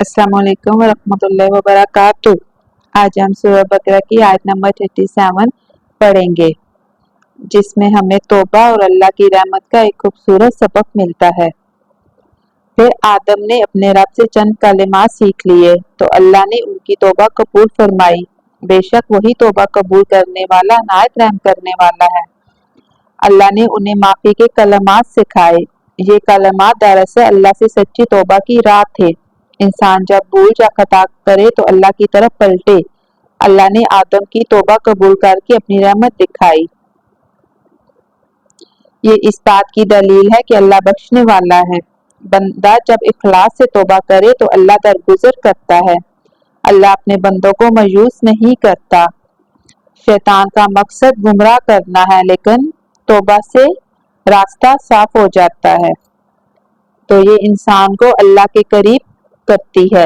अस्सलाम वालेकुम वरहमतुल्लाहि वबरकातुह। आज हम सूरह बकरा की आयत नंबर 37 पढ़ेंगे, जिसमें हमें तौबा और अल्लाह की रहमत का एक खूबसूरत सबक मिलता है। फिर आदम ने अपने रब से चंद कलिमात सीख लिए तो अल्लाह ने उनकी तौबा कबूल फरमाई। बेशक वही तौबा कबूल करने वाला नायत रहम करने वाला है। अल्लाह ने उन्हें माफी के कलमात सिखाए। ये कलमात दरअसल अल्लाह से सच्ची तौबा की राह थे। इंसान जब भूल या खता करे तो अल्लाह की तरफ पलटे। अल्लाह ने आदम की तौबा कबूल करके अपनी रहमत दिखाई। ये इस बात की दलील है कि अल्लाह बख्शने वाला है। बंदा जब इखलास से तौबा करे तो अल्लाह दरगुजर करता है। अल्लाह अपने बंदों को मायूस नहीं करता। शैतान का मकसद गुमराह करना है, लेकिन तौबा से रास्ता साफ हो जाता है, तो ये इंसान को अल्लाह के करीब करती है।